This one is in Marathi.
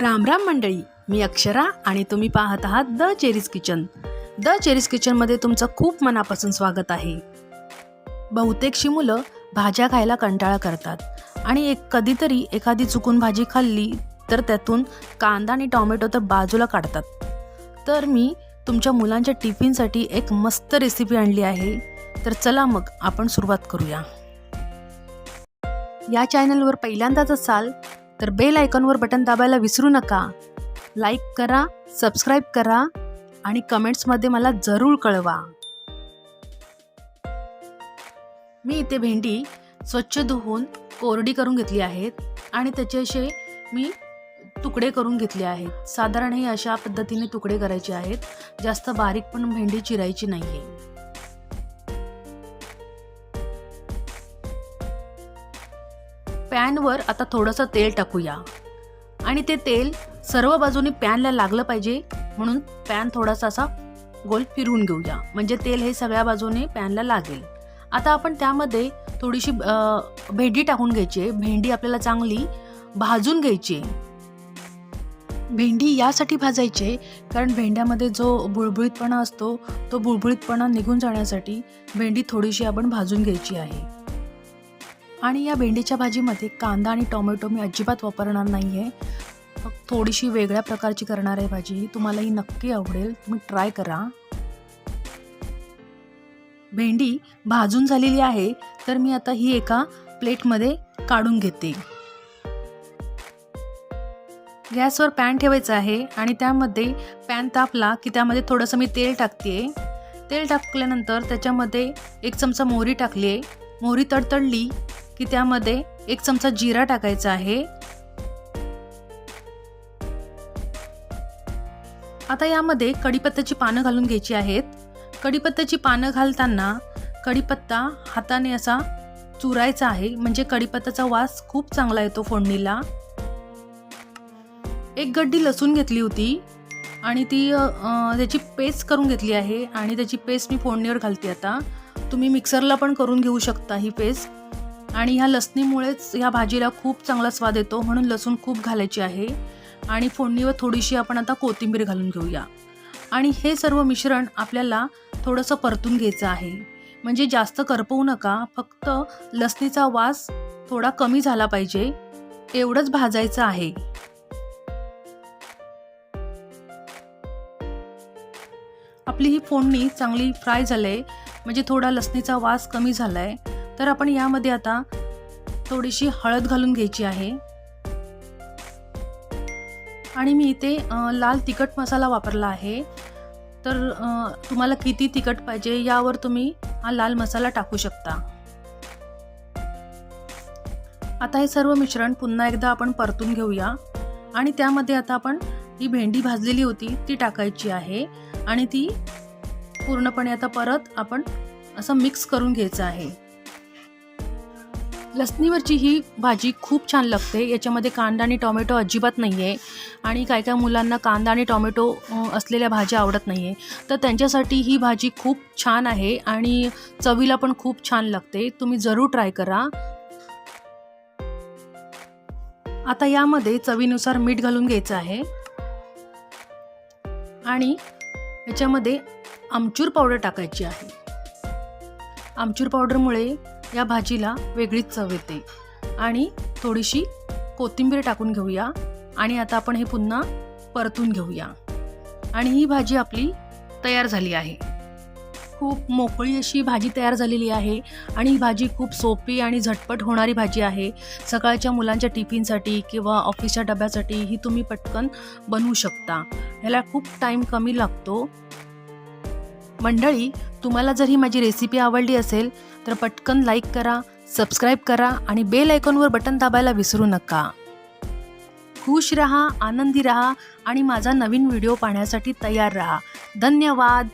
राम राम मंडळी, मी अक्षरा आणि तुम्ही पाहत आहात the cherries kitchen. The cherries किचनमध्ये तुमचं खूप मनापासून स्वागत आहे. बहुतेकशी मुलं भाज्या खायला कंटाळा करतात आणि कधीतरी एखादी चुकून भाजी खाल्ली तर त्यातून कांदा आणि टोमॅटो तर बाजूला काढतात. तर मी तुमच्या मुलांच्या टिफिनसाठी एक मस्त रेसिपी आणली आहे. तर चला मग आपण सुरुवात करूया. या चॅनलवर पहिल्यांदाच असाल तर बेल आयकॉनवर बटन दाबायला विसरू नका. लाईक करा, सबस्क्राईब करा आणि कमेंट्समध्ये मला जरूर कळवा. मी इथे भेंडी स्वच्छ धुवून कोरडी करून घेतली आहेत आणि त्याचे असे मी तुकडे करून घेतले आहेत. साधारण हे अशा पद्धतीने तुकडे करायचे आहेत. जास्त बारीक पण भेंडी चिरायची नाही आहे. पॅनवर आता थोडंसं तेल टाकूया आणि ते तेल सर्व बाजूनी पॅनला लागलं पाहिजे म्हणून पॅन थोडासा असा गोल फिरवून घेऊया, म्हणजे तेल हे सगळ्या बाजूने पॅनला लागेल. आता आपण त्यामध्ये थोडीशी भेंडी टाकून घ्यायची आहे. भेंडी आपल्याला चांगली भाजून घ्यायची. भेंडी यासाठी भाजायचे कारण भेंड्यामध्ये जो बुळबुळीतपणा असतो तो बुळबुळीतपणा निघून जाण्यासाठी भेंडी थोडीशी आपण भाजून घ्यायची आहे. आणि या भेंडीच्या भाजीमध्ये कांदा आणि टोमॅटो मी अजिबात वापरणार नाही आहे. थोडीशी वेगळ्या प्रकारची करणार आहे भाजी. तुम्हाला ही नक्की आवडेल, तुम्ही ट्राय करा. भेंडी भाजून झालेली आहे तर मी आता ही एका प्लेटमध्ये काढून घेते. गॅसवर पॅन ठेवायचं आहे आणि त्यामध्ये पॅन तापला की त्यामध्ये थोडंसं मी तेल टाकते. तेल टाकल्यानंतर त्याच्यामध्ये 1 चमचा मोहरी टाकली आहे. मोहरी तडतडली की त्यामध्ये 1 चमचा जिरा टाकायचा आहे. आता यामध्ये कढीपत्त्याची पानं घालून घ्यायची आहेत. कढीपत्त्याची पानं घालताना कढीपत्ता हाताने असा चुरायचा आहे, म्हणजे कढीपत्त्याचा वास खूप चांगला येतो फोडणीला. 1 गड्डी लसूण घेतली होती आणि ती त्याची पेस्ट करून घेतली आहे आणि त्याची पेस्ट मी फोडणीवर घालते. आता तुम्ही मिक्सरला पण करून घेऊ शकता ही पेस्ट. आणि ह्या लसणीमुळेच ह्या भाजीला खूप चांगला स्वाद येतो, म्हणून लसूण खूप घालायची आहे. आणि फोडणीवर थोडीशी आपण आता कोथिंबीर घालून घेऊया. आणि हे सर्व मिश्रण आपल्याला थोडंसं परतून घ्यायचं आहे, म्हणजे जास्त करपवू नका. फक्त लसणीचा वास थोडा कमी झाला पाहिजे एवढंच भाजायचं आहे. आपली ही फोडणी चांगली फ्राय झाली, म्हणजे थोडा लसणीचा वास कमी झाला आहे. तर आपण यामध्ये आता थोडीशी हळद घालून घ्यायची आहे. आणि मी इथे लाल तिखट मसाला वापरला आहे. तर तुम्हाला किती तिखट पाहिजे यावर तुम्ही हा लाल मसाला टाकू शकता. आता हे सर्व मिश्रण पुन्हा एकदा आपण परतून घेऊया. आणि त्यामध्ये आता आपण ही भेंडी भाजलेली होती ती टाकायची आहे आणि ती पूर्णपणे आता परत आपण असं मिक्स करून घ्यायचं आहे. लसणीवरची ही भाजी खूप छान लागते. याच्यामध्ये कांदा आणि टोमॅटो अजिबात नाही आहे आणि काय काय मुलांना कांदा आणि टोमॅटो असलेल्या भाज्या आवडत नाही आहे, तर त्यांच्यासाठी ही भाजी खूप छान आहे आणि चवीला पण खूप छान लागते. तुम्ही जरूर ट्राय करा. आता यामध्ये चवीनुसार मीठ घालून घ्यायचं आहे आणि याच्यामध्ये आमचूर पावडर टाकायची आहे. आमचूर पावडरमुळे या भाजीला वेगळीच चव येते. आणि थोडीशी कोथिंबीर टाकून घेऊया आणि आता आपण हे पुन्हा परतून घेऊया. आणि ही भाजी आपली तयार झाली आहे. खूप मोकळी अशी भाजी तयार झालेली आहे आणि ही भाजी खूप सोपी आणि झटपट होणारी भाजी आहे. सकाळच्या मुलांच्या टिफिनसाठी किंवा ऑफिसच्या डब्यासाठी ही तुम्ही पटकन बनवू शकता. ह्याला खूप टाईम कमी लागतो. मंडळी, तुम्हाला जर ही माझी रेसिपी आवडली असेल तर पटकन लाईक करा, सबस्क्राईब करा आणि बेल आयकॉनवर बटन दाबायला विसरू नका. खुश रहा, आनंदी रहा आणि माझा नवीन व्हिडिओ पाहण्यासाठी तयार रहा. धन्यवाद.